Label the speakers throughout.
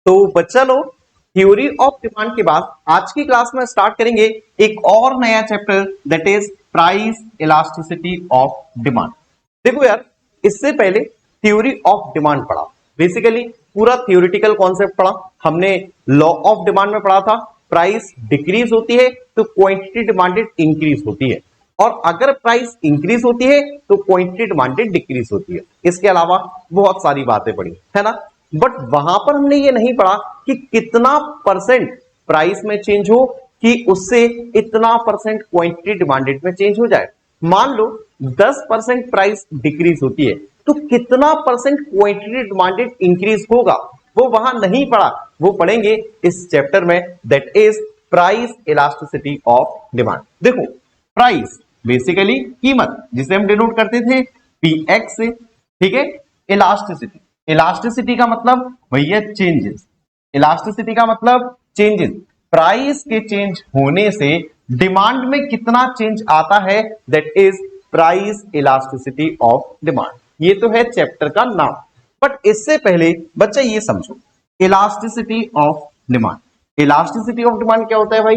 Speaker 1: तो बच्चा लोग थ्योरी ऑफ डिमांड के बाद आज की क्लास में स्टार्ट करेंगे एक और नया chapter that is price elasticity of demand. देखो यार, इससे पहले थ्योरी ऑफ डिमांड पढ़ा, बेसिकली पूरा थ्योरेटिकल कॉन्सेप्ट पढ़ा हमने। लॉ ऑफ डिमांड में पढ़ा था प्राइस डिक्रीज होती है तो क्वांटिटी डिमांडेड इंक्रीज होती है, और अगर प्राइस इंक्रीज होती है तो क्वांटिटी डिमांडेड डिक्रीज होती है। इसके अलावा बहुत सारी बातें पढ़ी है ना, बट वहां पर हमने ये नहीं पढ़ा कि कितना परसेंट प्राइस में चेंज हो कि उससे इतना परसेंट क्वांटिटी डिमांडेड में चेंज हो जाए। मान लो 10% प्राइस डिक्रीज होती है तो कितना परसेंट क्वांटिटी डिमांडेड इंक्रीज होगा, वो वहां नहीं पढ़ा, वो पढ़ेंगे इस चैप्टर में, that is price elasticity of demand. देखो, प्राइस बेसिकली कीमत, जिसे हम डिनोट करते थे पीएक्स से, ठीक है। इलास्टिसिटी, इलास्टिसिटी का मतलब भैया चेंजेस, इलास्टिसिटी का मतलब चेंजेस, प्राइस के चेंज होने से डिमांड में कितना चेंज आता है, that is price elasticity of demand. ये तो है चैप्टर का नाम, बट इससे पहले बच्चा ये समझो elasticity of demand. Elasticity of demand क्या होता है भाई?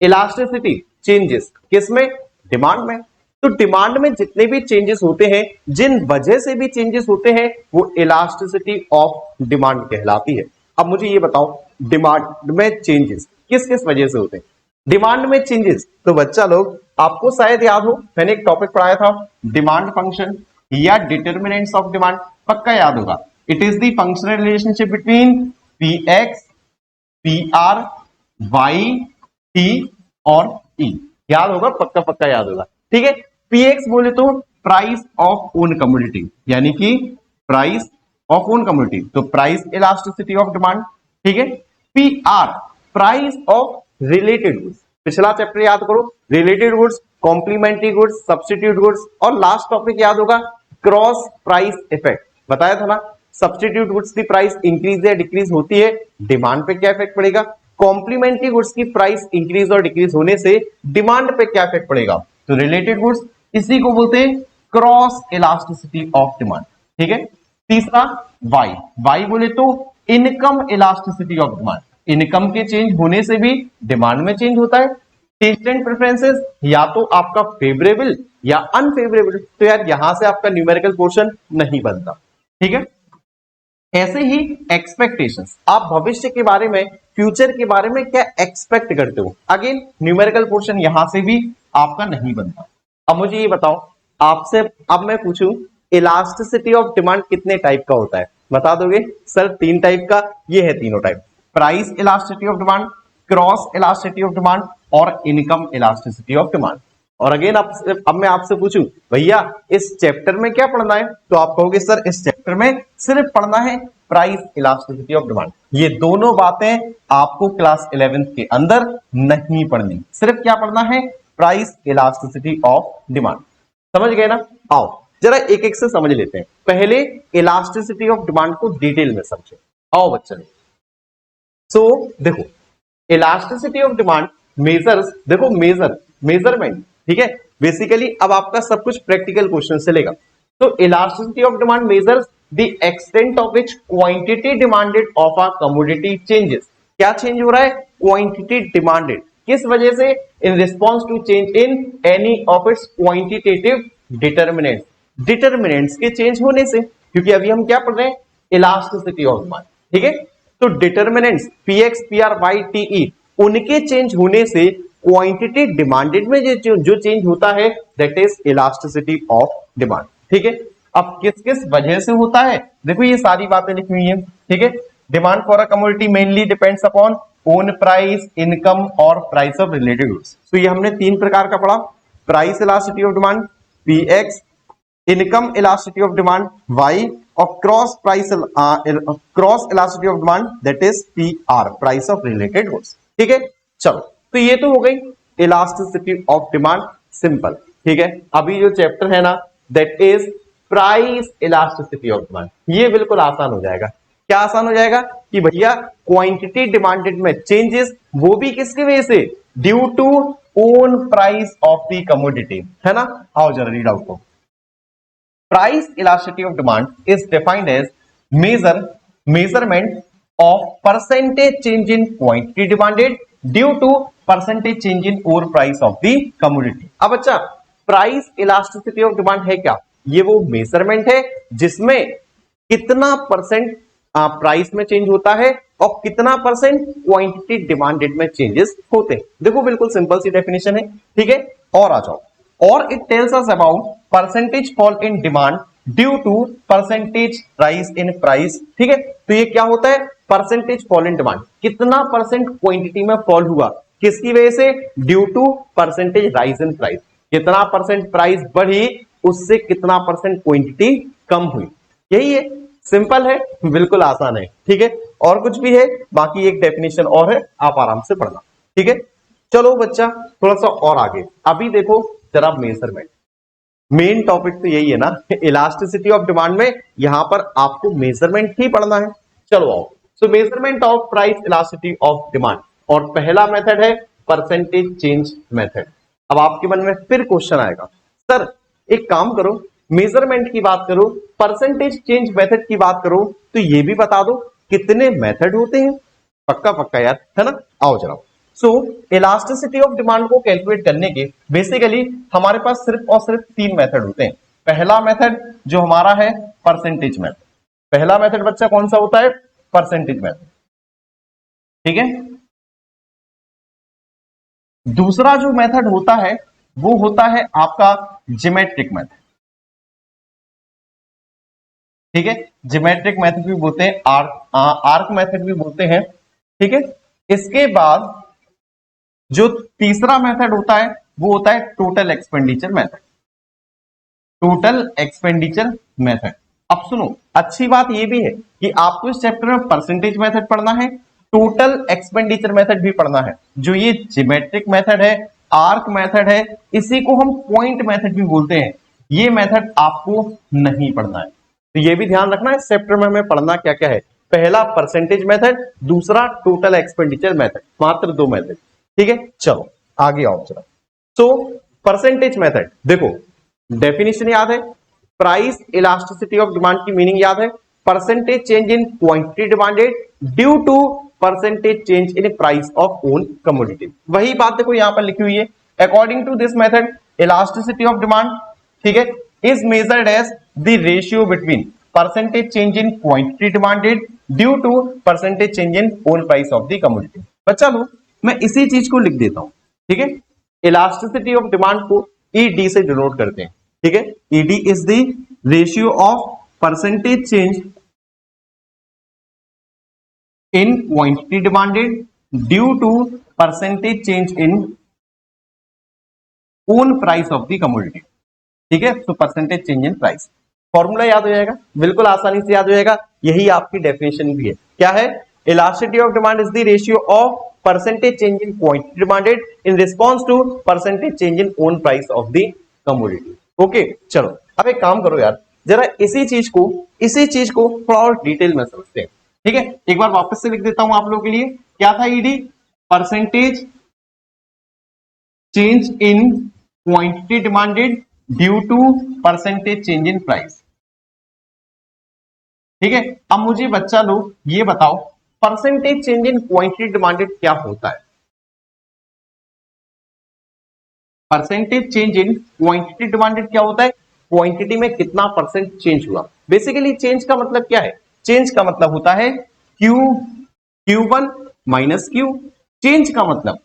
Speaker 1: इलास्टिसिटी चेंजेस किसमें? डिमांड में। तो डिमांड में जितने भी चेंजेस होते हैं, जिन वजह से भी चेंजेस होते हैं, वो इलास्टिसिटी ऑफ डिमांड कहलाती है। अब मुझे ये बताओ, डिमांड में चेंजेस किस किस वजह से होते हैं? डिमांड में चेंजेस तो बच्चा लोग आपको शायद याद हो, मैंने एक टॉपिक पढ़ाया था डिमांड फंक्शन या डिटर्मिनेंट्स ऑफ डिमांड, पक्का याद होगा। It is the functional relationship between P X, P R, Y, T और ई। याद होगा, पक्का पक्का याद होगा, ठीक है। पीएक्स बोले तो प्राइस ऑफ ओन कमोडिटी, यानी कि प्राइस ऑफ ओन कमोडिटी, तो प्राइस इलास्टिसिटी ऑफ डिमांड, ठीक है। P R price of related goods, पिछला चैप्टर याद करो, related goods, complementary goods, substitute goods, और लास्ट टॉपिक याद होगा क्रॉस प्राइस इफेक्ट, बताया था ना। सब्स्टिट्यूट गुड्स की प्राइस इंक्रीज या डिक्रीज होती है, डिमांड पे क्या इफेक्ट पड़ेगा? कॉम्प्लीमेंट्री गुड्स की प्राइस इंक्रीज और डिक्रीज होने से डिमांड पे क्या इफेक्ट पड़ेगा? तो रिलेटेड गुड्स, इसी को बोलते हैं क्रॉस इलास्टिसिटी ऑफ डिमांड, ठीक है। तीसरा वाई, वाई बोले तो income elasticity of demand, income के चेंज होने से भी डिमांड में चेंज होता है। टेस्ट एंड प्रेफरेंसेस, या तो आपका फेवरेबल या अनफेवरेबल, तो यार यहां से आपका न्यूमेरिकल पोर्शन नहीं बनता, ठीक है। ऐसे ही एक्सपेक्टेशंस, आप भविष्य के बारे में, फ्यूचर के बारे में क्या एक्सपेक्ट करते हो, अगेन न्यूमेरिकल पोर्शन यहां से भी आपका नहीं बनता। अब मुझे ये बताओ, आपसे अब मैं पूछूं इलास्टिसिटी ऑफ डिमांड कितने टाइप का होता है, बता दोगे? सर 3 टाइप का, ये है तीनों type, price elasticity of demand, cross elasticity of demand और इनकम इलास्टिसिटी ऑफ डिमांड। और अगेन अब मैं आपसे पूछूं भैया इस चैप्टर में क्या पढ़ना है, तो आप कहोगे सर इस चैप्टर में सिर्फ पढ़ना है प्राइस इलास्टिसिटी ऑफ डिमांड। ये दोनों बातें आपको क्लास 11th के अंदर नहीं पढ़नी, सिर्फ क्या पढ़ना है? Price elasticity of demand. समझ गए ना? आओ जरा एक एक से समझ लेते हैं। पहले इलास्टिसिटी ऑफ डिमांड को डिटेल में समझे, आओ बच्चों। सो देखो, इलास्टिसिटी ऑफ डिमांड मेजर्स, देखो मेजरमेंट, ठीक है। बेसिकली अब आपका सब कुछ प्रैक्टिकल क्वेश्चन से लेगा। तो elasticity of demand measures the extent of which quantity demanded of a commodity changes. क्या चेंज हो रहा है? क्वांटिटी डिमांडेड, किस वजह से? In response to change in any of its quantitative determinants, determinants के चेंज होने से, क्योंकि अभी हम क्या पढ़ रहे हैं? इलास्टिसिटी ऑफ डिमांड, ठीक है। तो determinants PX, PR, Y, TE, उनके चेंज होने से क्वांटिटी डिमांडेड में जो चेंज होता है, that is elasticity of demand, ठीक है। अब किस किस वजह से होता है, देखो ये सारी बातें लिखी हुई हैं, ठीक है। Demand for a commodity mainly depends upon own price, income और प्राइस ऑफ रिलेटेड गुड्स। तो ये हमने 3 प्रकार का पढ़ा, price elasticity of demand PX, income elasticity of demand Y, और cross elasticity of demand that is PR, price of related goods, ठीक है। चलो, तो ये तो हो गई इलास्टिसिटी ऑफ डिमांड, सिंपल, ठीक है। अभी जो चैप्टर है ना, that is price elasticity of demand, ये बिल्कुल आसान हो जाएगा। क्या आसान हो जाएगा? कि भैया क्वांटिटी डिमांडेड में चेंजेस, वो भी किसकी वजह से? Due to own price of the commodity, है ना। आओ जरा रीड आउट को। Price elasticity of demand is defined as measurement of percentage change in quantity demanded due to percentage change in overall price of the commodity। अब अच्छा, price elasticity of demand है क्या? ये वो मेजरमेंट है जिसमें कितना परसेंट प्राइस में चेंज होता है और कितना परसेंट क्वांटिटी डिमांडेड में चेंजेस होते हैं। देखो बिल्कुल सिंपल सी डेफिनेशन है, ठीक है। और आ जाओ, और it tells us about percentage fall in demand due to percentage rise in price, ठीक है। तो ये क्या होता है? परसेंटेज फॉल इन डिमांड, कितना परसेंट क्वांटिटी में फॉल हुआ, किसकी वजह से? Due to percentage rise in price, कितना परसेंट प्राइस बढ़ी उससे कितना परसेंट क्वांटिटी कम हुई। यही है, सिंपल है, बिल्कुल आसान है, ठीक है। और कुछ भी है, बाकी एक डेफिनेशन और है, आप आराम से पढ़ना, ठीक है। चलो बच्चा थोड़ा सा और आगे, अभी देखो जरा मेजरमेंट, मेन टॉपिक तो यही है ना, इलास्टिसिटी ऑफ डिमांड में यहां पर आपको मेजरमेंट ही पढ़ना है। चलो आओ, सो measurement of price elasticity of demand, और पहला मेथड है परसेंटेज चेंज मेथड। अब आपके मन में फिर क्वेश्चन आएगा, सर एक काम करो, मेजरमेंट की बात करो, परसेंटेज चेंज मेथड की बात करो, तो ये भी बता दो कितने मेथड होते हैं। पक्का पक्का यार, है ना। आओ जरा, सो इलास्टिसिटी ऑफ डिमांड को कैलकुलेट करने के बेसिकली हमारे पास सिर्फ और सिर्फ तीन मेथड होते हैं। पहला मेथड जो हमारा है परसेंटेज मेथड, पहला मेथड बच्चा कौन सा होता है? परसेंटेज मेथड, ठीक है। दूसरा जो मेथड होता है वो होता है आपका ज्योमेट्रिक मेथड, ठीक है। ज्योमेट्रिक मेथड भी बोलते हैं, आर्क मेथड भी बोलते हैं, ठीक है। इसके बाद जो तीसरा मेथड होता है वो होता है total expenditure method, total expenditure method. अब सुनो, अच्छी बात ये भी है कि आपको इस चैप्टर में परसेंटेज मेथड पढ़ना है, टोटल एक्सपेंडिचर मेथड भी पढ़ना है। जो ये ज्योमेट्रिक मेथड है, आर्क मेथड है, इसी को हम पॉइंट मेथड भी बोलते हैं, ये मेथड आपको नहीं पढ़ना है। तो ये भी ध्यान रखना है, इस चैप्टर में हमें पढ़ना क्या क्या है। पहला परसेंटेज मेथड, दूसरा टोटल एक्सपेंडिचर मेथड, मात्र दो मेथड, ठीक है। चलो आगे आओ जरा। सो परसेंटेज मेथड देखो, डेफिनेशन याद है, प्राइस इलास्टिसिटी ऑफ डिमांड की मीनिंग याद है, percentage change in quantity demanded due to percentage change in price of own commodity. वही बात देखो यहां पर लिखी हुई है, according to this method elasticity of demand, ठीक है, is measured as the ratio between percentage change in quantity demanded due to percentage change in own price of the commodity. बच्चा लो, मैं इसी चीज को लिख देता हूं, ठीक है। इलास्टिसिटी ऑफ डिमांड को ईडी से डिनोट करते हैं, ठीक है। ED is the ratio of percentage change in quantity demanded due to percentage change in own price of the commodity, ठीक है। तो percentage change in price, formula याद हो जाएगा, बिल्कुल आसानी से याद हो जाएगा, यही आपकी डेफिनेशन भी है। क्या है? Elasticity of demand is the ratio of percentage change in quantity demanded in response to percentage change in own price of the commodity. Okay, चलो अब एक काम करो यार, जरा इसी चीज को थोड़ा और डिटेल में समझते हैं, ठीक है। एक बार वापस से लिख देता हूं आप लोगों के लिए, क्या था ED? Percentage change in quantity demanded due to percentage change in price, ठीक है। अब मुझे बच्चा लोग ये बताओ, percentage change in quantity demanded क्या होता है? Percentage change in quantity demanded क्या होता है? क्वांटिटी में कितना परसेंट चेंज हुआ। बेसिकली चेंज का मतलब क्या है? चेंज का मतलब होता है Q1 माइनस Q। चेंज का मतलब,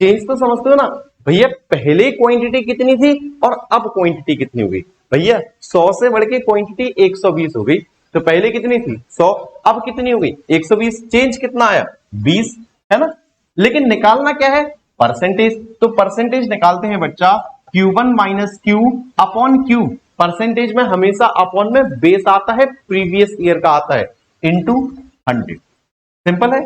Speaker 1: चेंज तो समझते हो ना भैया, पहले क्वांटिटी कितनी थी और अब क्वांटिटी कितनी हो गई। भैया 100 से बढ़ के क्वांटिटी 120 हो गई, तो पहले कितनी थी 100, अब कितनी हो गई 120। चेंज कितना आया? 20, है ना। लेकिन निकालना क्या है? परसेंटेज। तो परसेंटेज निकालते हैं बच्चा Q1 minus Q upon Q। Percentage में हमेशा अपॉन में बेस आता है, प्रीवियस ईयर का आता है, इनटू 100। सिंपल है,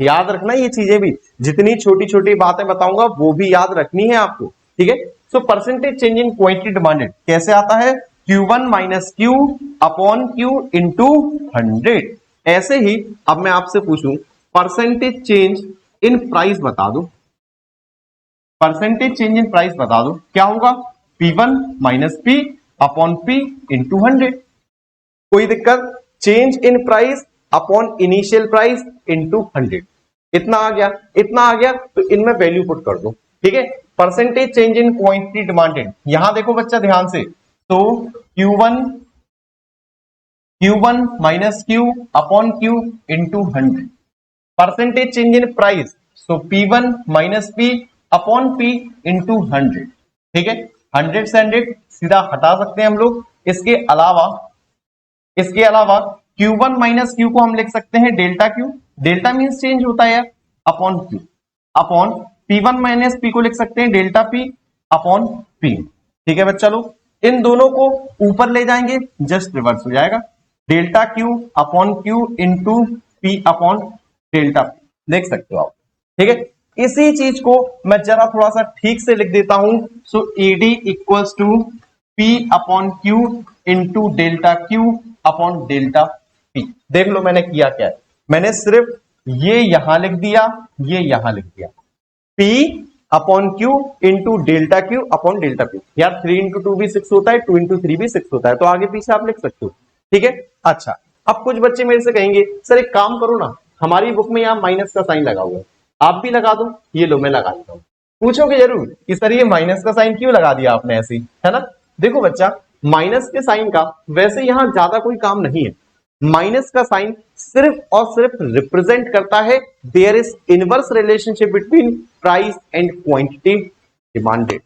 Speaker 1: याद रखना ये चीजें भी, जितनी छोटी छोटी बातें बताऊंगा वो भी याद रखनी है आपको, ठीक है। So percentage change in quantity demanded कैसे आता है? Q1 minus Q upon Q into 100। ऐसे ही अब मैं आपसे पूछूं परसेंटेज चेंज इन प्राइस बता दो, परसेंटेज चेंज इन प्राइस बता दो, क्या होगा? P1 minus P upon P into 100। कोई दिक्कत? Change in price upon initial price into 100। इतना आ गया, इतना आ गया तो इनमें वैल्यू पुट कर दो। ठीक है, percentage change in quantity demanded, यहां देखो बच्चा ध्यान से, तो Q1 minus Q upon Q into 100। Percentage change in price, so P1 minus P upon P into 100। ठीक है, 100 से 100 सीधा हटा सकते हैं हम लोग। इसके अलावा Q1 माइनस Q को हम लिख सकते हैं delta Q, delta means change होता है upon Q, upon P1 minus P को लिख सकते हैं डेल्टा P अपॉन P। ठीक है बच्चा लोग, इन दोनों को ऊपर ले जाएंगे, जस्ट रिवर्स हो जाएगा, delta Q upon Q into P upon delta P, देख सकते हो आप। ठीक है, इसी चीज को मैं जरा थोड़ा सा ठीक से लिख देता हूं, so ED equals to P upon Q into delta Q upon delta P। देख लो मैंने किया क्या है, मैंने सिर्फ ये यहां लिख दिया, ये यहां लिख दिया, P upon Q into delta Q upon delta P। यार 3 इंटू 2 भी 6 होता है, 2 इंटू 3 भी 6 होता है, तो आगे पीछे आप लिख सकते हो। ठीक है, अच्छा अब कुछ बच्चे मेरे से कहेंगे सर एक काम करो ना, हमारी बुक में यहाँ माइनस का साइन लगा हुआ है, आप भी लगा दो। ये लो मैं लगा देता हूं। पूछोगे जरूर कि सर ये माइनस का साइन क्यों लगा दिया आपने ऐसे ही, है ना। देखो बच्चा, माइनस के साइन का वैसे यहां ज्यादा कोई काम नहीं है। माइनस का साइन सिर्फ और सिर्फ रिप्रेजेंट करता है there is inverse relationship between price and quantity demanded.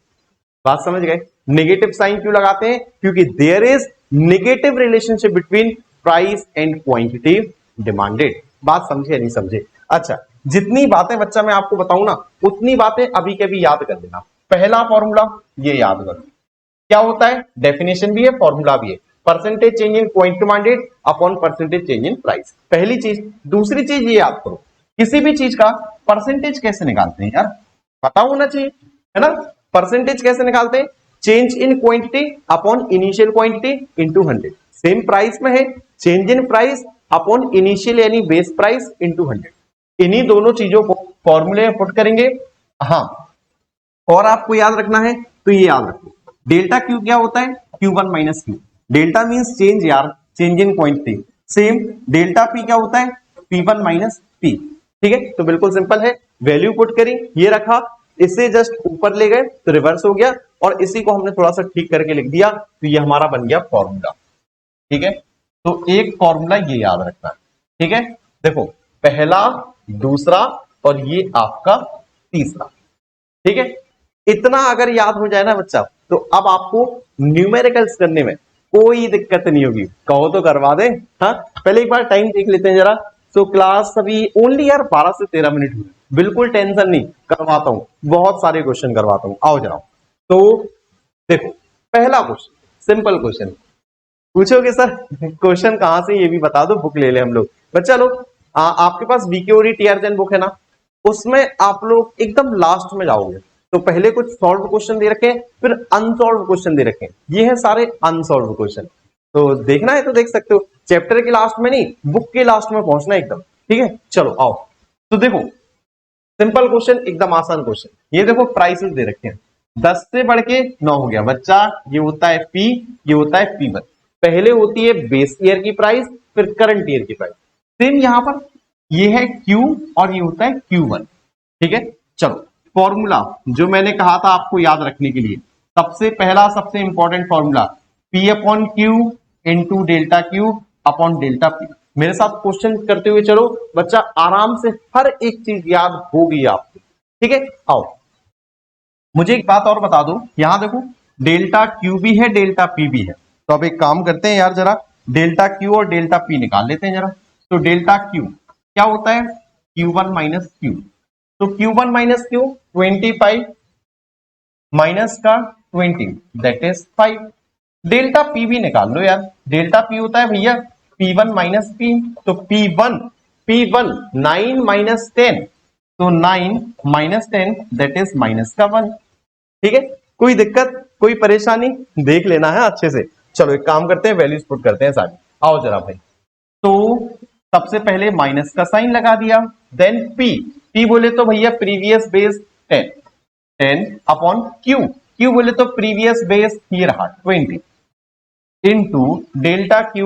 Speaker 1: बात समझ गए। नेगेटिव साइन क्यों लगाते हैं, क्योंकि there is negative relationship between price and quantity demanded. बात समझे नहीं समझे। अच्छा, जितनी बातें बच्चा मैं आपको बताऊं ना, उतनी बातें अभी के भी याद कर लेना। पहला फॉर्मूला ये याद करो, क्या होता है, डेफिनेशन भी है फॉर्मूला भी है, percentage change in quantity demanded upon percentage change in price. पहली चीज। दूसरी चीज ये याद करो, किसी भी चीज का परसेंटेज कैसे निकालते हैं यार, पता होना चाहिए, है ना। परसेंटेज कैसे निकालते हैं, change in quantity upon initial quantity into 100। Same price में है, change in price upon initial यानी बेस प्राइस इंटू 100। इन्हीं दोनों चीजों को फॉर्मूले में पुट करेंगे। हाँ, और आपको याद रखना है तो ये याद रखो, डेल्टा क्यू क्या होता है, Q1 minus Q। Delta means change यार, change in quantity. Same delta P क्या होता है, P1 माइनस P। ठीक है, तो बिल्कुल सिंपल है, वैल्यू पुट करी, ये रखा, इससे जस्ट ऊपर ले गए तो रिवर्स हो गया, और इसी को हमने थोड़ा सा ठीक करके लिख दिया, तो ये हमारा बन गया फॉर्मूला। ठीक है, तो एक फॉर्मूला ये याद रखना। ठीक है, देखो पहला, दूसरा और ये आपका तीसरा। ठीक है, इतना अगर याद हो जाए ना बच्चा, तो अब आपको न्यूमेरिकल्स करने में कोई दिक्कत नहीं होगी। कहो तो करवा दे। हाँ, पहले एक बार टाइम देख लेते हैं जरा। तो क्लास अभी ओनली यार 12 से 13 मिनट हुए, बिल्कुल टेंशन नहीं, करवाता हूं, बहुत सारे क्वेश्चन करवाता हूं, आओ जरा। तो देखो पहला क्वेश्चन, सिंपल क्वेश्चन। पूछोगे सर क्वेश्चन कहां से, ये भी बता दो, बुक ले ले हम लोग। बच्चा लोग आपके पास बीके टीआर बुक है ना, उसमें आप लोग एकदम लास्ट में जाओगे तो पहले कुछ सॉल्व क्वेश्चन दे रखे हैं, फिर अनसॉल्व क्वेश्चन दे रखे हैं, ये है सारे अनसॉल्व क्वेश्चन। तो देखना है तो देख सकते हो, चैप्टर के लास्ट में नहीं, बुक के लास्ट में पहुंचना एकदम। ठीक है, चलो आओ। तो देखो सिंपल क्वेश्चन, एकदम आसान क्वेश्चन। ये देखो प्राइसेस दे रखे हैं, 10 से बढ़ के 9 हो गया बच्चा, ये होता है P, ये होता है P1। पहले होती है बेस ईयर की प्राइस, फिर करंट ईयर की प्राइस। सेम यहां पर ये है Q और ये होता है Q1। ठीक है, चलो फॉर्मूला जो मैंने कहा था आपको याद रखने के लिए, सबसे पहला सबसे important formula P upon Q into delta Q upon delta P। मेरे साथ क्वेश्चन करते हुए चलो बच्चा, आराम से हर एक चीज याद होगी आपको। ठीक है, आओ मुझे एक बात और बता दो, यहां देखो डेल्टा Q भी है, डेल्टा P भी है। तो अब एक काम करते हैं यार, जरा डेल्टा Q और डेल्टा P निकाल लेते हैं जरा। तो डेल्टा Q क्या होता है, Q1 माइनस Q। तो Q1 माइनस Q 25 माइनस का 20 दैट इज 5। डेल्टा P भी निकाल लो यार, डेल्टा P होता है भैया P1 माइनस P। तो P1 9 माइनस 10, तो 9 माइनस 10 दैट इज माइनस का 1। ठीक है, कोई दिक्कत कोई परेशानी, देख लेना है अच्छे से। चलो एक काम करते हैं, वैल्यूज पुट करते हैं सारी, आओ जरा भाई। तो सबसे पहले माइनस का साइन लगा दिया, देन P बोले तो भैया प्रीवियस बेस 10 अपॉन Q बोले तो प्रीवियस बेस ये रहा 20 into delta Q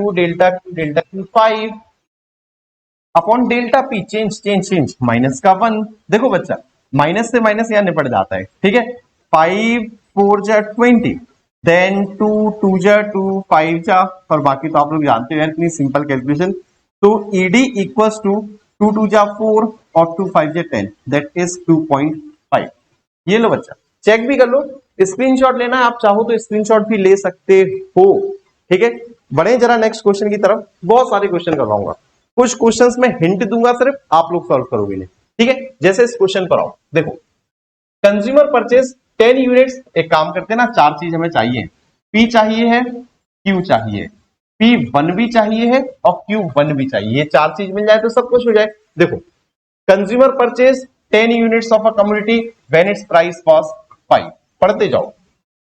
Speaker 1: 5 upon delta P change change change minus का 1। देखो बच्चा माइनस से माइनस यहां निपट जाता है, ठीक है। 5 4 जा 20, देन 2 2 जा 2 5 जा, और बाकी तो आप लोग जानते हो यार इतनी सिंपल कैलकुलेशन। तो ईडी इक्वल्स टू 2 2 जा 4 और 2 5 जा 10, दैट इज 2.5। ये लो बच्चा, चेक भी कर लो, स्क्रीनशॉट लेना है आप चाहो तो स्क्रीनशॉट भी ले सकते हो, ठीक है। बढ़े जरा नेक्स्ट क्वेश्चन की तरफ, बहुत सारे क्वेश्चन करवाऊंगा, कुछ क्वेश्चंस में हिंट दूंगा, सिर्फ आप लोग सॉल्व करोगे नहीं, ठीक है। जैसे इस क्वेश्चन पर आओ, देखो कंज्यूमर परचेज 10 यूनिट्स, एक काम करते हैं ना, चार चीज हमें चाहिए, पी चाहिए है, क्यू चाहिए, P1 भी चाहिए है और Q1 भी चाहिए, ये चार चीज मिल जाए तो सब कुछ हो जाए। देखो consumer purchase 10 units of a commodity when it's price was 5, पढ़ते जाओ।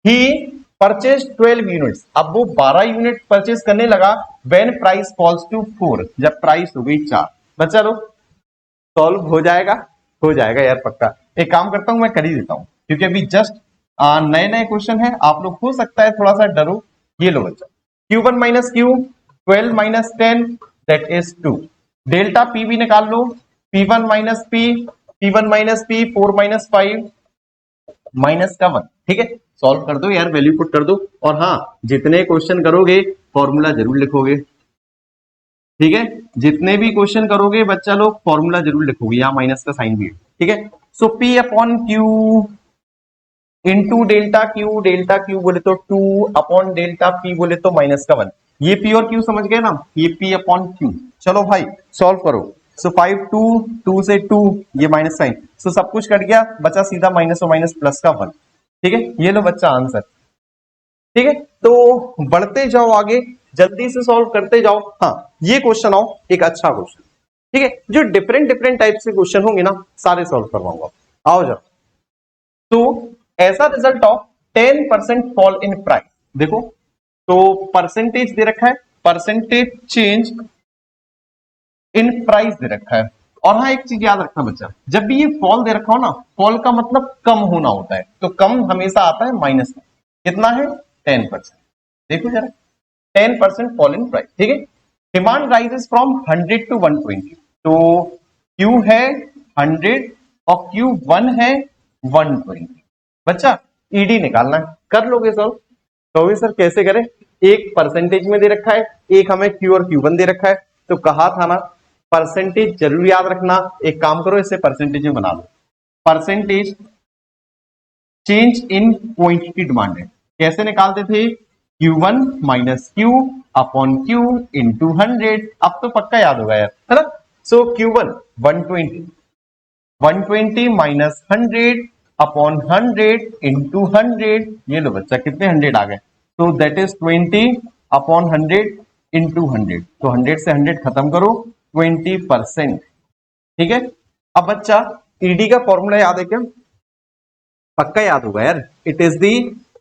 Speaker 1: ही परचेज 12 यूनिट्स, अब वो 12 यूनिट परचेज करने लगा व्हेन प्राइस फॉल्स टू 4, जब प्राइस हो गई 4। बच्चा लो सॉल्व हो जाएगा यार पक्का। एक काम करता हूं मैं कर ही देता हूं, क्योंकि अभी जस्ट नए नए क्वेश्चन है, आप लोग हो सकता है थोड़ा सा डरो। ये लो बच्चा, Q1 minus Q 12 minus 10 that is 2, delta P भी निकाल लो, P1 minus P, P1 minus P 4 minus 5 minus का 1, ठीक है। सॉल्व कर दो यार, वैल्यू पुट कर दो, और हाँ जितने क्वेश्चन करोगे फॉर्मूला जरूर लिखोगे, ठीक है। जितने भी क्वेश्चन करोगे बच्चा लोग फॉर्मूला जरूर लिखोगे, यहाँ माइनस का साइन भी है, ठीक है। सो P upon Q into delta Q बोले तो 2 अपॉन डेल्टा पी बोले तो माइनस का 1, ये P और Q समझ गए ना, ये P अपॉन क्यू। चलो भाई सॉल्व करो। सो 5 2 2 से 2, ये माइनस साइन, सो सब कुछ कट गया, बचा सीधा माइनस और माइनस प्लस का 1, ठीक है। ये लो बच्चा आंसर, ठीक है। तो बढ़ते जाओ आगे, जल्दी से सॉल्व करते जाओ। हाँ ये क्वेश्चन आओ, एक अच्छा क्वेश्चन, ठीक है, जो डिफरेंट डिफरेंट टाइप से क्वेश्चन होंगे ना सारे सॉल्व करवाऊंगा, आओ जाओ। तो ऐसा result of 10% fall in price, देखो तो परसेंटेज दे रखा है, परसेंटेज चेंज इन प्राइस दे रखा है। और हाँ एक चीज याद रखना बच्चा, जब भी ये फॉल दे रखा हो ना, फॉल का मतलब कम होना होता है, तो कम हमेशा आता है माइनस में, कितना है 10%, देखो जरा 10% फॉल इन प्राइस, ठीक है। डिमांड राइजेस फ्रॉम 100 टू 120, तो Q है 100 और Q1 है 120। बच्चा ईडी निकालना है, कर लोगे सॉल्व? तो भी सर कैसे करें, एक परसेंटेज में दे रखा है, एक हमें Q और Q1 दे रखा है, तो कहा था ना परसेंटेज जरूर याद रखना। एक काम करो इसे परसेंटेज में बना लो, percentage change in quantity demand है, कैसे निकालते थे, Q1 minus Q upon Q into 100, अब तो पक्का याद होगा यार, है ना। सो Q1 120 माइनस 100 अपॉन 100 इंटू 100, ये लो बच्चा कितने 100 आ गए, तो दैट इज 20 अपॉन 100 इंटू 100, तो 100 से 100 खत्म करो, 20%, ठीक है। अब बच्चा ईडी का फॉर्मूला याद है क्या, पक्का याद होगा यार, it is the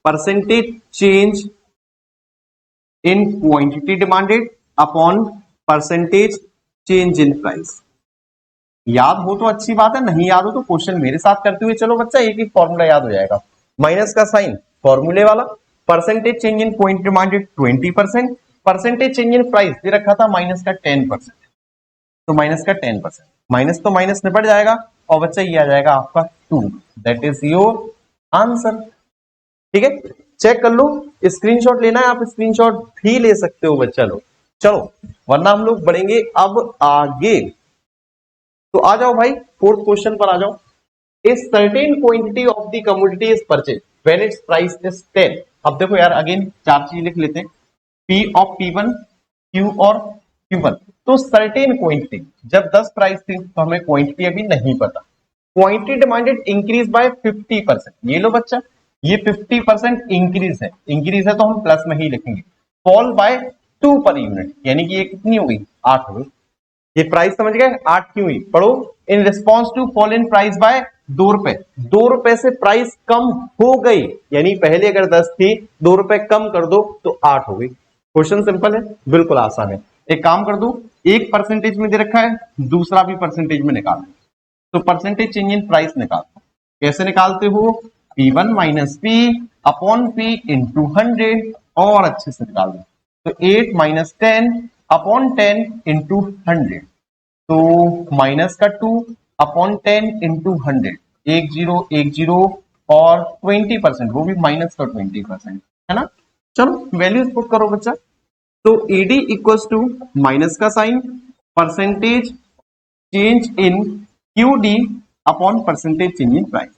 Speaker 1: percentage change in quantity demanded upon percentage change in price. याद हो तो अच्छी बात है, नहीं याद हो तो क्वेश्चन मेरे साथ करते हुए चलो बच्चा, एक ही फॉर्मूला याद हो जाएगा, माइनस का साइन फॉर्मूले वाला, percentage change in quantity demanded 20%, percentage change in price दे रखा था माइनस का 10%, तो माइनस का 10%, माइनस तो माइनस निपट जाएगा, और बच्चा ये आ जाएगा आपका 2, दैट इज योर आंसर, ठीक है। चेक कर लो, स्क्रीनशॉट लेना है आप स्क्रीनशॉट भी ले सकते हो बच्चा लोग, चलो वरना हम लोग बढ़ेंगे अब आगे। तो आ जाओ भाई फोर्थ क्वेश्चन पर आ जाओ। A certain quantity of the commodity is purchase when it's price is 10। अब देखो यार अगेन चार चीज लिख लेते हैं, P ऑफ P1 Q और Q1, तो सर्टेन क्वांटिटी, जब 10 प्राइस थी तो हमें क्वांटिटी अभी नहीं पता, क्वांटिटी डिमांडेड इंक्रीज बाय 50%, ये लो बच्चा ये 50% इंक्रीज है तो हम प्लस में ही लिखेंगे, फॉल बाय 2 पर यूनिट, यानी कि ये कितनी हो गई 8 हो गई, ये प्राइस समझ गए 8 क्यों हुई, पढ़ो, in response to fall in price by 2 रुपए, 2 रुपए से प्राइस कम हो गई, यानी पहले अगर 10 थी 2 रुपए कम कर दो तो 8 हो गई। क्वेश्चन सिंपल है, बिल्कुल आसान है। एक काम कर दो, एक परसेंटेज में दे रखा है, दूसरा भी परसेंटेज में निकाल दो, तो परसेंटेज चेंज इन प्राइस निकाल दो, कैसे निकालते हो, P1 minus P upon P into 100, और अच्छे से निकाल दो, तो 8 माइनस 10 अपॉन 10 इंटू 100, तो माइनस का 2 अपॉन 10 इंटू 100, 1010 और 20%, वो भी माइनस का 20%, है ना। चलो वैल्यूज पुट करो बच्चा। तो ईडी इक्वल्स टू माइनस का sign, percentage change in QD upon percentage change in price,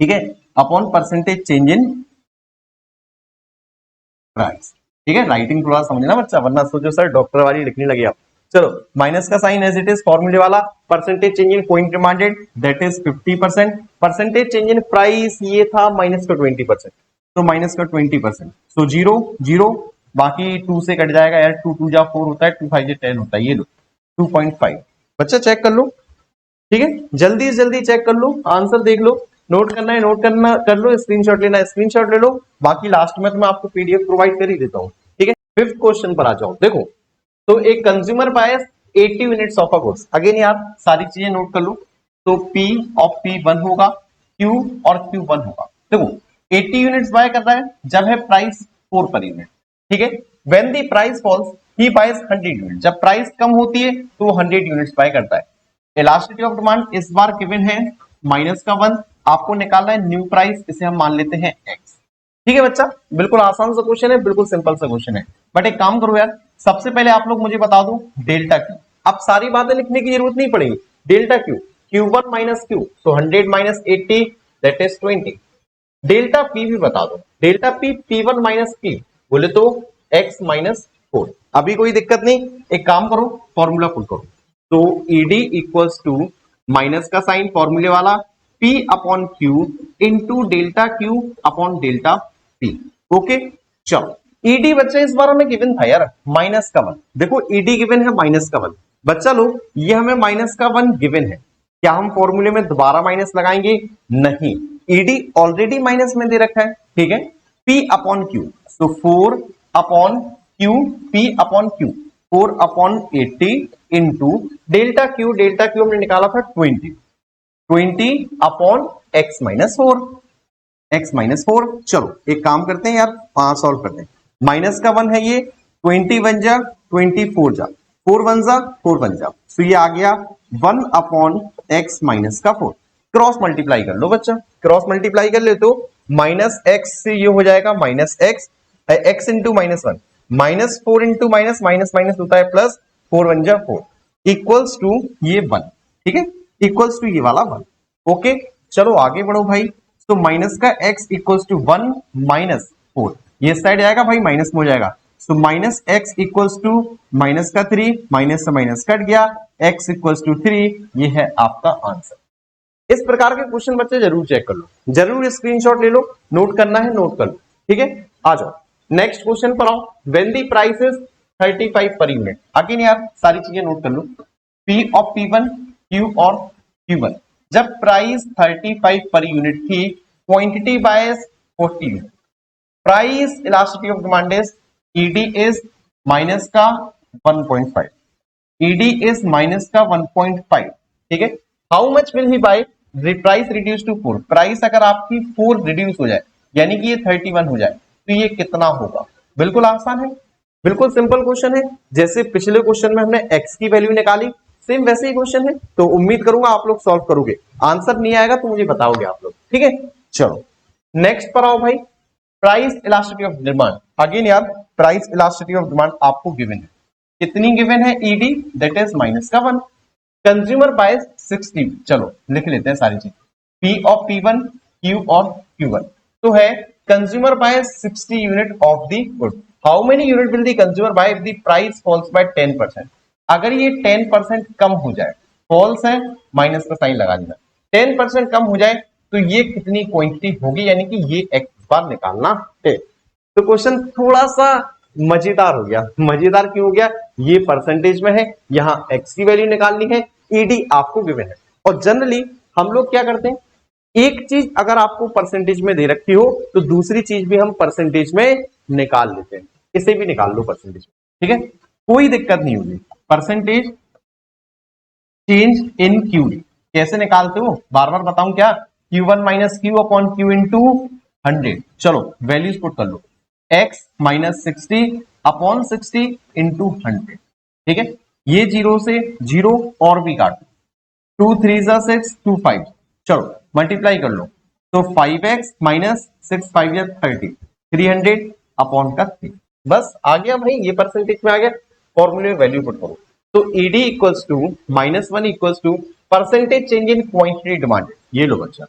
Speaker 1: ठीक है, upon percentage change in price, ठीक है। राइटिंग थोड़ा समझना बच्चा, वरना सोचो सर डॉक्टर वाली लिखने लगे आप। चलो माइनस का साइन एज इट इज फॉर्मूले वाला, percentage change in point demanded that is 50%, percentage change in price ये था माइनस का 20%, तो माइनस का 20%, सो 0 0, बाकी 2 से कट जाएगा यार, 2 2 जा 4 होता है, 2 5 जा 10 होता है, ये लो 2.5। बच्चा चेक कर लो, ठीक है, जल्दी से जल्दी चेक कर लो, आंसर देख लो, नोट करना है नोट करना कर लो, स्क्रीनशॉट लेना है स्क्रीनशॉट ले लो, बाकी लास्ट में तो मैं आपको पीडीएफ प्रोवाइड कर ही देता हूं, ठीक है। फिफ्थ क्वेश्चन पर आ जाओ। देखो तो एक consumer buys 80 units of a goods, again यार सारी चीजें नोट कर लो। तो P ऑफ P1 होगा, Q और Q1 होगा। देखो 80 यूनिट्स बाय कर रहा है जब है प्राइस 4 पर यूनिट, ठीक है। When the price false he bias 100 unit, जब प्राइस कम होती है तो 100 यूनिट्स बाय करता है। इलास्टिसिटी ऑफ डिमांड इस बार गिवन है माइनस का 1, आपको निकालना है न्यू प्राइस, इसे हम मान लेते हैं x, ठीक है बच्चा। बिल्कुल आसान सा क्वेश्चन है, बिल्कुल सिंपल सा क्वेश्चन है, बट एक काम करो यार, सबसे पहले आप लोग मुझे बता दो डेल्टा क्यू, अब सारी बातें लिखने की जरूरत नहीं पड़ेगी, delta Q, Q1 minus Q, तो 100 minus 80 that is 20। Delta P भी बता दो, delta P P1 minus P बोले तो x माइनस 4, अभी कोई दिक्कत नहीं, एक काम करो फॉर्मूला पुट करो। तो ईडी इक्वल्स टू माइनस का साइन फॉर्मूले वाला P upon Q into delta Q upon delta P, okay. चलो ईडी बच्चे इस बार हमें गिवन था यार माइनस का 1, देखो ईडी गिवन है माइनस का 1, बच्चा लो ये हमें माइनस का 1 गिवन है, क्या हम फॉर्मूले में दोबारा माइनस लगाएंगे? नहीं, ईडी ऑलरेडी माइनस में दे रखा है, ठीक है। P अपॉन Q, सो 4 upon Q, P upon Q 4 upon 80 into delta Q, delta Q हमने निकाला था 20 upon x minus 4, x minus 4। चलो एक काम करते हैं यार, सॉल्व करते हैं, माइनस का 1 है ये, 20 1 जा 24 जा, 4 1 जा 4 1 जा, तो ये आ गया 1 अपॉन x माइनस का 4, क्रॉस मल्टीप्लाई कर लो बच्चा, क्रॉस मल्टीप्लाई कर ले तो माइनस x से ये हो जाएगा minus x into minus 1, minus 4 into minus minus minus होता है प्लस, 4 1 जा 4 इक्वल्स टू ये 1, ठीक है, इक्वल्स टू ये वाला 1, ओके। चलो आगे बढ़ो भाई, तो माइनस का x इक्वल्स टू 1 माइनस 4, ये साइड जाएगा भाई माइनस में हो जाएगा, so minus x equals to minus का 3, माइनस से माइनस कट गया, x इक्वल्स टू 3, ये है आपका आंसर। इस प्रकार के क्वेश्चन बच्चे जरूर चेक कर लो, जरूर स्क्रीनशॉट ले लो, नोट करना है नोट कर लो, ठीक है। आ जाओ नेक्स्ट क्वेश्चन पर आओ। When the price is 35 per unit, again यार सारी चीजें नोट कर लो, P ऑफ P1 Q और Q1, जब प्राइस 35 पर यूनिट थी, quantity buys 40 unit, price elasticity of demand is ED is minus का 1.5, ईडी इज माइनस का 1.5, ठीक है। How much will he buy, price reduce to 4, price अगर आपकी 4 reduce हो जाए यानी कि ये 31 हो जाए तो ये कितना होगा? बिल्कुल आसान है, बिल्कुल सिंपल क्वेश्चन है, जैसे पिछले क्वेश्चन में हमने x की वैल्यू निकाली सेम वैसे ही क्वेश्चन है, तो उम्मीद करूंगा आप लोग सॉल्व करोगे, आंसर नहीं आएगा तो मुझे बताओगे आप लोग, ठीक है। चलो नेक्स्ट पर आओ भाई, price elasticity of demand, again यार प्राइस इलास्टिसिटी ऑफ डिमांड आपको गिवन है, कितनी गिवन है? ईडी दैट इज माइनस का 1, कंज्यूमर बायस 60, चलो लिख लेते हैं सारी चीज, P ऑफ P1 Q और Q1, तो है consumer buys 60 unit of the good, how many unit will the consumer buy if the price falls by 10%, अगर ये 10% कम हो जाए, फॉल्स है माइनस का साइन लगा देना, 10% कम हो जाए तो ये कितनी क्वांटिटी होगी, यानी कि ये एक्स बार निकालना है। तो क्वेश्चन थोड़ा सा मजेदार हो गया, मजेदार क्यों हो गया? ये परसेंटेज में है, यहां एक्स की वैल्यू निकालनी है, ईडी आपको गिवन है, और जनरली हम लोग क्या करते हैं, एक चीज अगर आपको परसेंटेज में दे रखी हो तो दूसरी चीज भी हम परसेंटेज में निकाल लेते हैं, इसे भी निकाल लो परसेंटेज में, ठीक है, कोई दिक्कत नहीं होगी। परसेंटेज चेंज इन क्यू, कैसे निकालते हो बार बार बताऊं क्या? Q1 minus Q upon Q into 100, चलो वैल्यूज पुट कर लो, x माइनस 60 अपॉन 60 इंटू 100, ठीक है, ये 0 से 0 और भी काट, 2 3 जा 6, 2 5, चलो मल्टीप्लाई कर लो, तो 5x माइनस 6 5 या 30, 300 अपॉन का 3, बस आ गया भाई, ये परसेंटेज में आ गया, फॉर्मूले में वैल्यू पुट करो, तो ED equals to -1 equals to percentage change in quantity demand, ये लो बच्चा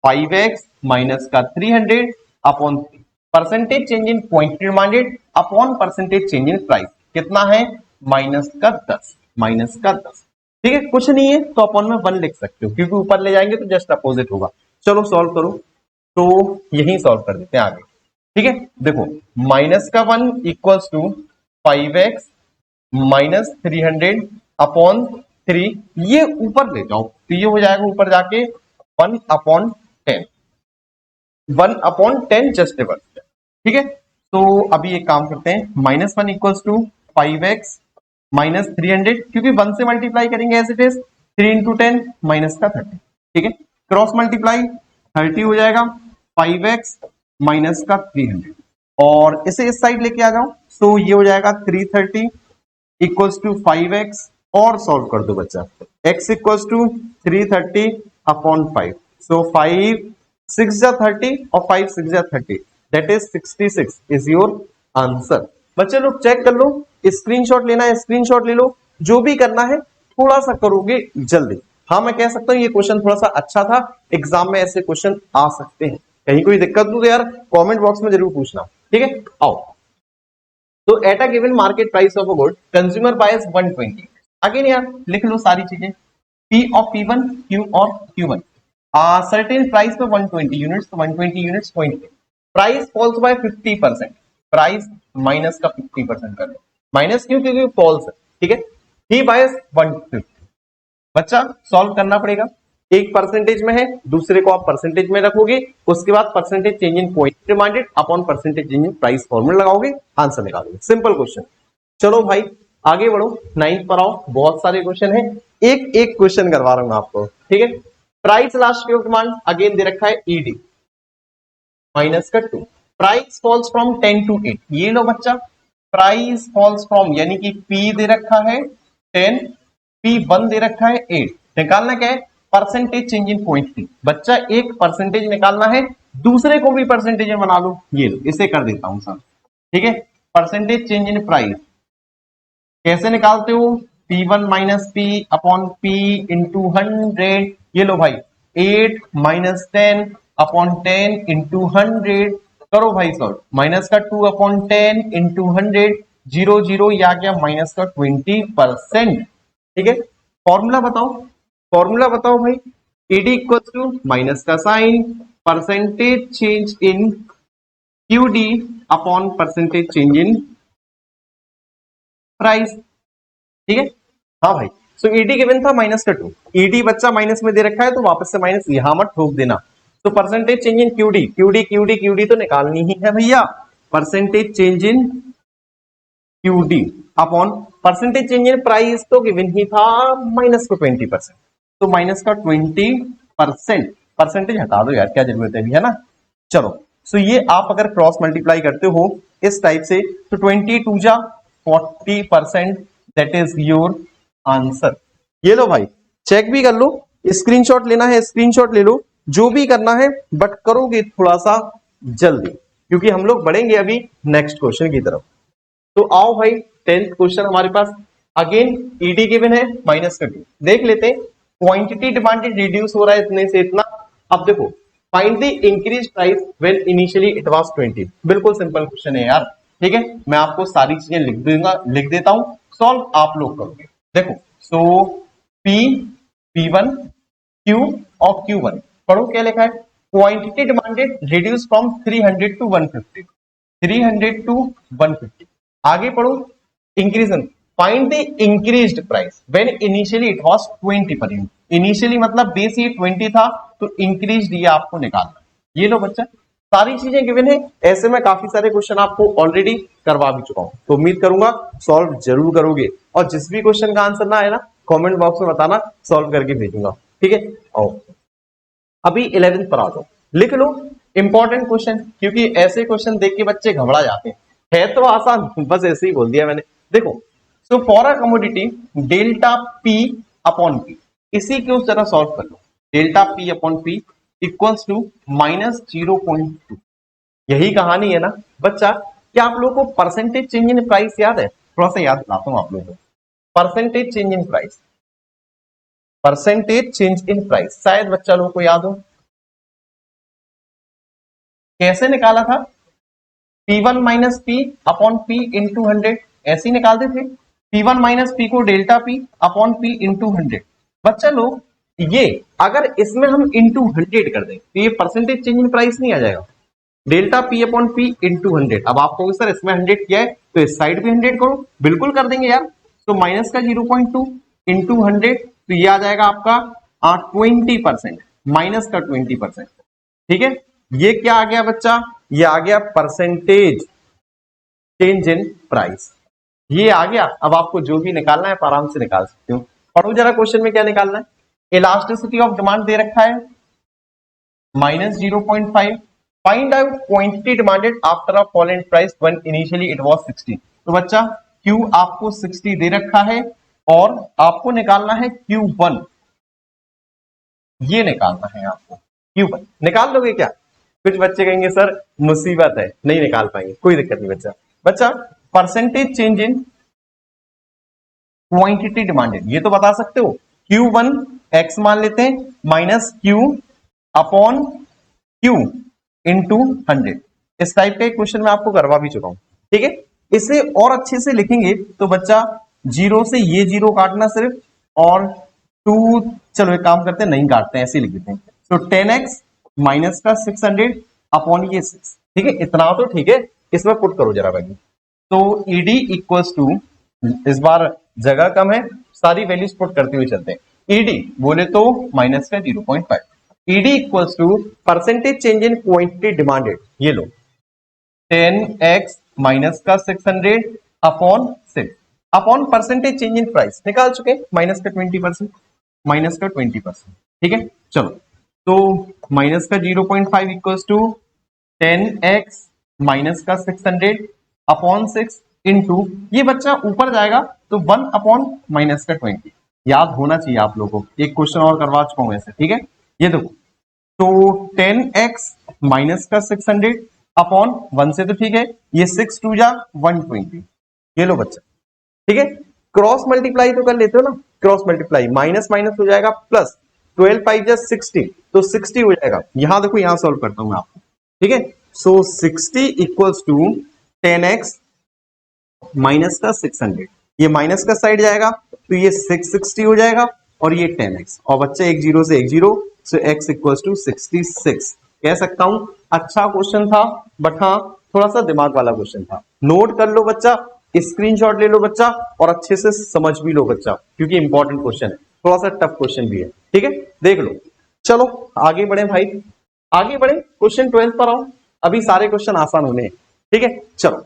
Speaker 1: 5x माइनस का 300 upon 3, percentage change in quantity demanded upon percentage change in price, कितना है माइनस का 10, माइनस का 10, ठीक है, कुछ नहीं है तो अपॉन में 1 लिख सकते हो, क्योंकि ऊपर ले जाएंगे तो जस्ट अपोजिट होगा। चलो सॉल्व करो, तो यही सॉल्व कर देते हैं आगे, ठीक है, देखो -1 equals to 5x minus 300 upon 3, ये ऊपर ले जाओ तो ये हो जाएगा ऊपर जाके 1 अपॉन 10, 1 अपॉन 10 जस्ट रिवर्स, ठीक है, तो अभी एक काम करते हैं, -1 इक्वल्स टू 5x माइनस 300, क्योंकि 1 से मल्टीप्लाई करेंगे as it is, 3 into 10 minus का 30, ठीक है, क्रॉस मल्टीप्लाई 30 हो जाएगा, 5x माइनस का 300, और इसे इस साइड लेके आ जाओ, तो ये हो जाएगा 330 इक्वल्स टू 5x, और सॉल्व कर दो बच्चा, x इक्वल्स टू 330 अपॉन 5, सो 5 6 जा 30 और 5 6 जा 30, that is 66 is your answer. बच्चे लोग चेक कर लो, स्क्रीनशॉट लेना है स्क्रीनशॉट ले लो, जो भी करना है थोड़ा सा करोगे जल्दी। हाँ मैं कह सकता हूँ ये क्वेश्चन थोड़ा सा अच्छा था, एग्जाम में ऐसे क्वेश्चन आ सकते हैं, कहीं कोई दिक्कत हो तो यार कमेंट बॉक्स में जरूर पूछना, ठीक है। आओ, तो at a given market price of a good consumer bias 120, again यार लिख लो सारी चीजें, P ऑफ P1 Q और Q1, सर्टेन प्राइस पे 120 यूनिट्स, तो 120 यूनिट्स पॉइंट पे, price falls by 50%, price minus का 50% कर लो, माइनस क्यों, क्योंकि फॉल्स है, ठीक है, ही बायस 150, बच्चा सॉल्व करना पड़ेगा, एक परसेंटेज में है, दूसरे को आप परसेंटेज में रखोगे, उसके बाद percentage change in quantity demanded upon percentage change in price formula लगाओगे, आंसर निकालोगे, सिंपल क्वेश्चन। चलो भाई आगे बढ़ो, 9th पर आओ, बहुत सारे क्वेश्चन है, एक एक क्वेश्चन करवा रहा हूं आपको, ठीक है। Price elasticity of demand again they रखा है ईडी माइनस का 2, प्राइस फॉल्स फ्रॉम 10 टू 8, ये लो बच्चा, प्राइस फॉल्स फ्रॉम यानी कि P दे रखा है 10, P1 दे रखा है 8, निकालना क्या है परसेंटेज चेंज इन क्वांटिटी, बच्चा एक परसेंटेज निकालना है, दूसरे को भी परसेंटेज में बना लो, ये लो इसे कर देता हूं सर, ठीक है, परसेंटेज चेंज इन प्राइस कैसे निकालते हो, P1 minus P upon P into 100, ये लो भाई 8 माइनस 10 अपॉन 10 इंटू 100, करो भाई सॉल्व, माइनस का 2 अपॉन 10 इंटू 100, 0 0 या क्या माइनस का 20%, ठीक है, फॉर्मूला बताओ, फॉर्मूला बताओ भाई, ईडी इक्वल टू माइनस का sign percentage change in QD upon percentage change in price, ठीक है, हाँ भाई, सो ईडी गिवन था माइनस का 2, ईडी बच्चा माइनस में दे रखा है तो वापस से माइनस यहां मत ठोक देना, तो percentage change in QD, QD QD QD तो निकालनी ही है भैया, percentage change in QD upon percentage change in price तो गिवन ही था माइनस को 20%, तो माइनस का 20%, परसेंटेज हटा दो यार क्या जरूरत है, भी है ना। चलो सो ये आप अगर क्रॉस मल्टीप्लाई करते हो इस टाइप से, तो 22 जा 40%, दैट इज योर आंसर, ये लो भाई चेक भी कर लो, स्क्रीनशॉट लेना है स्क्रीनशॉट ले लो, जो भी करना है बट करोगे थोड़ा सा जल्दी, क्योंकि हम लोग बढ़ेंगे अभी नेक्स्ट क्वेश्चन की तरफ। तो आओ भाई 10th क्वेश्चन हमारे पास, अगेन ईडी गिवन है माइनस का 2, देख लेते हैं, क्वांटिटी डिमांडेड रिड्यूस हो रहा है इतने से इतना, अब देखो find the increase price when initially it was 20, बिल्कुल सिंपल क्वेश्चन है यार, ठीक है, मैं आपको सारी चीजें लिख दूंगा, लिख देता हूं, सॉल्व आप लोग करोगे, देखो सो P P1 Q और Q1, पढ़ो क्या लिखा है, quantity demanded reduce from 300 to 150, 300 to 150, आगे पढ़ो increase, find the increased price when initially it was 20 per unit, initially मतलब बेस ये 20 था तो इंक्रीज्ड ये आपको निकालना, ये लो बच्चा सारी चीजें गिवन है, ऐसे में काफी सारे क्वेश्चन आपको ऑलरेडी करवा भी चुका हूं, तो उम्मीद करूंगा सॉल्व जरूर करोगे, और जिस भी क्वेश्चन का आंसर ना आए ना कमेंट बॉक्स में बताना, सॉल्व करके भेजूंगा, ठीक है। आओ अभी 11th पर आ जाओ, लिख लो इंपॉर्टेंट क्वेश्चन, क्योंकि ऐसे क्वेश्चन देख के बच्चे घबरा जाते हैं, है तो आसान, बस ऐसे ही बोल दिया मैंने, देखो so for a commodity delta P upon P, इसी के उस तरह सॉल्व कर लो। Delta P upon P equals to -0.2। यही कहानी है ना बच्चा। क्या आप लोगों को परसेंटेज चेंज इन प्राइस याद है? थोड़ा सा याद दिलाता हूं आप लोगों को। Percentage change in price, percentage change in price शायद बच्चा लोगों को याद हो। कैसे निकाला था? P1 minus P upon P into 100, ऐसे ही निकालते थे। P1 माइनस पी को delta P upon P into 100। बच्चा लोग ये अगर इसमें हम इंटू 100 कर दें तो ये परसेंटेज चेंज इन प्राइस नहीं आ जाएगा? Delta P upon P into 100। अब आप कहोगे सर इसमें 100 किया है तो इस साइड भी 100 करो, बिल्कुल कर देंगे यार। तो माइनस का 0.2 इंटू 100, तो ये आ जाएगा आपका 20%, माइनस का 20%। ठीक है, ये क्या आ गया बच्चा? ये आ गया परसेंटेज चेंज इन प्राइस, ये आ गया। अब आपको जो भी निकालना है आप आराम से निकाल सकते हो। पढ़ो जरा क्वेश्चन में क्या निकालना है। इलास्टिसिटी ऑफ डिमांड दे रखा है -0.5, find out quantity demanded after a fall in price when initially it was 60। तो बच्चा Q आपको 60 दे रखा है और आपको निकालना है Q1, ये निकालना है आपको Q1। निकाल लोगे क्या? कुछ बच्चे कहेंगे सर मुसीबत है, नहीं निकाल पाएंगे, कोई दिक्कत नहीं बच्चा। बच्चा percentage change in quantity demanded ये तो बता सकते हो। Q1 x मान लेते हैं minus Q upon Q into 100। इस टाइप का क्वेश्चन मैं आपको करवा भी चुका हूं। ठीक है, इसे और अच्छे से लिखेंगे तो बच्चा जीरो से ये जीरो काटना सिर्फ, और 2, चलो एक काम करते हैं नहीं काटते हैं, ऐसे लिख देते हैं। तो 10x माइनस का 600 अपॉन ये 6। ठीक है, इतना तो ठीक है, इसमें पुट करो जरा भाई। तो ईडी इक्वल्स टू, इस बार जगह कम है, सारी वैल्यूज पुट करते हुए चलते हैं। ईडी बोले तो माइनस का 0.5, ED equals to percentage change in quantity demanded, ये लो 10x माइनस का 600 upon 6 upon percentage change in price निकाल चुके, माइनस का 20%, माइनस का 20%। ठीक है, चलो तो माइनस का 0.5 इक्वल्स टू 10x माइनस का 600 अपॉन 6 इंटू, ये बच्चा ऊपर जाएगा तो 1 अपॉन माइनस का 20। याद होना चाहिए आप लोगों को, एक क्वेश्चन और करवा चुका हूं ऐसे। ठीक है, ये देखो तो 10x माइनस का 600 अपॉन 1 से तो ठीक है, ये 6 2 जा 120, ये लो बच्चा। ठीक है, क्रॉस मल्टीप्लाई तो कर लेते हो ना, क्रॉस मल्टीप्लाई माइनस माइनस हो जाएगा प्लस, 12 5 जा 60, तो 60 हो जाएगा। यहां देखो, यहां सॉल्व करता हूं मैं आपको। ठीक है, सो 60 इक्वल्स टू 10x माइनस का 600, ये माइनस का साइड जाएगा तो ये 660 हो जाएगा और ये 10x, और बच्चे एक जीरो से एक zero, so x equals to 66 कह सकता हूं। अच्छा क्वेश्चन था, बट हाँ थोड़ा सा दिमाग वाला क्वेश्चन था। नोट कर लो बच्चा, स्क्रीनशॉट ले लो बच्चा, और अच्छे से समझ भी लो बच्चा, क्योंकि इंपॉर्टेंट क्वेश्चन है, थोड़ा सा टफ क्वेश्चन भी है। ठीक है, देख लो। चलो आगे बढ़े भाई, आगे बढ़े, क्वेश्चन 12 पर आओ। अभी सारे क्वेश्चन आसान होने हैं। ठीक है, चलो।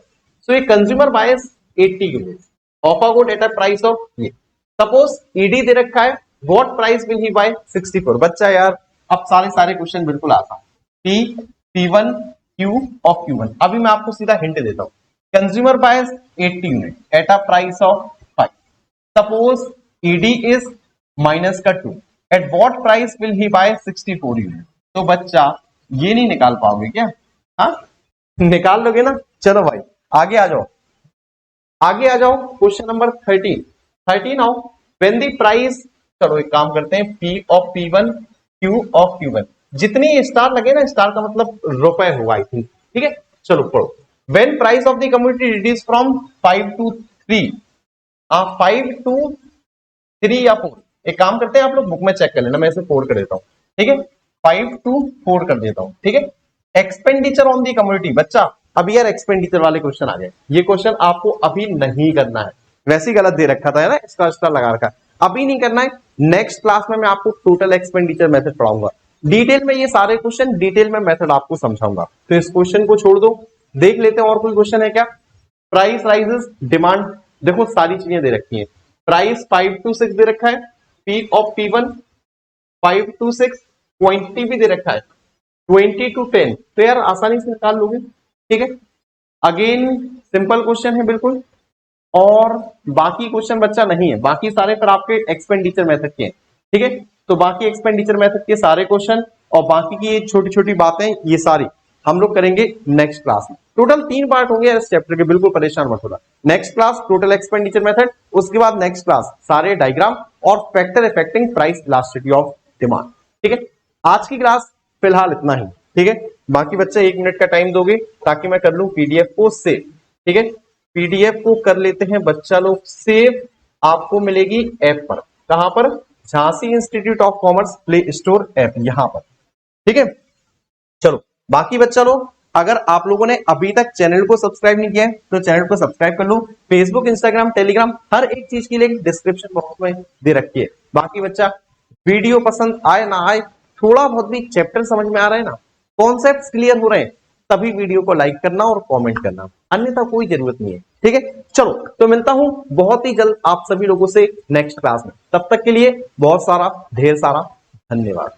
Speaker 1: So a consumer buys 80 units of a good at a price of, ये सपोज ईडी दे रखा है, what price will he buy 64। बच्चा यार अब सारे क्वेश्चन बिल्कुल आसान, P P1 Q of Q1। अभी मैं आपको सीधा हिंट देता हूं, consumer buys 80 unit at a price of 5, suppose ED is minus का 2, at what price will he buy 64 unit. तो बच्चा ये नहीं निकाल पाओगे क्या? हाँ निकाल लोगे ना। चलो भाई आगे आ जाओ, आगे आ जाओ, क्वेश्चन नंबर 13 आओ। व्हेन द प्राइस, चलो एक काम करते हैं, P of P1 Q of Q1, जितनी स्टार लगे ना, स्टार का मतलब रुपए हुआ आई थिंक। ठीक है, चलो पढ़ो। When price of the commodity reduce from 5 to 3, 5 to 3 या 4, एक काम करते हैं आप लोग बुक में चेक कर लेना, मैं इसे 4 कर देता हूं। ठीक है, 5 to 4 कर देता हूं। ठीक है, एक्सपेंडिचर ऑन दी कम्युनिटी, बच्चा अभी यार एक्सपेंडिचर वाले क्वेश्चन आ गए, ये क्वेश्चन आपको अभी नहीं करना है, वैसे ही गलत दे रखा था ना, इसका स्टार लगा रखा, अभी नहीं करना है। नेक्स्ट क्लास में मैं आपको टोटल एक्सपेंडिचर मेथड पढ़ाऊंगा, डिटेल में ये सारे क्वेश्चन डिटेल में मेथड आपको समझाऊंगा। तो इस क्वेश्चन को छोड़ दो, देख लेते हैं और कोई क्वेश्चन है क्या। प्राइस राइजेस डिमांड, देखो सारी चीजें दे रखी हैं। प्राइस 5 to 6 दे रखा है, P of P1 5 to 6, quantity भी दे रखा है 20 to 10, तो यार आसानी से निकाल लोगे। ठीक है, अगेन सिंपल क्वेश्चन है बिल्कुल, और बाकी क्वेश्चन बच्चा नहीं है, बाकी सारे फिर आपके एक्सपेंडिचर मेथड के हैं, ठीक है। तो बाकी एक्सपेंडिचर मेथड के सारे क्वेश्चन और बाकी की ये छोटी छोटी बातें ये सारी हम लोग करेंगे नेक्स्ट क्लास में। टोटल 3 पार्ट होंगे इस चैप्टर के, बिल्कुल परेशान मत होना। Next class total expenditure method, उसके बाद नेक्स्ट क्लास सारे डायग्राम और factor affecting price elasticity of demand, ठीक है। आज की क्लास फिलहाल इतना ही, ठीक है। बाकी बच्चे 1 मिनट का टाइम दोगे ताकि मैं कर लूं पीडीएफ को सेव, ठीक है। पीडीएफ को कर लेते हैं बच्चा लोग सेव, आपको मिलेगी ऐप पर, कहां पर, Jhansi institute of commerce play store app, यहां पर, ठीक है। चलो बाकी बच्चा लोग, अगर आप लोगों ने अभी तक चैनल को सब्सक्राइब नहीं किया है तो चैनल को सब्सक्राइब कर लो। फेसबुक, इंस्टाग्राम, टेलीग्राम, हर एक चीज की लिंक डिस्क्रिप्शन बॉक्स में दे रखी है। बाकी बच्चा वीडियो पसंद आए ना आए, थोड़ा बहुत भी चैप्टर समझ में आ रहा है ना, कॉन्सेप्ट्स क्लियर हो रहे हैं, तभी वीडियो को लाइक करना और कमेंट करना, अन्यथा कोई जरूरत नहीं है, ठीक है। चलो तो मिलता हूं बहुत ही जल्द आप सभी लोगों से नेक्स्ट क्लास में, तब तक के लिए बहुत सारा ढेर सारा धन्यवाद।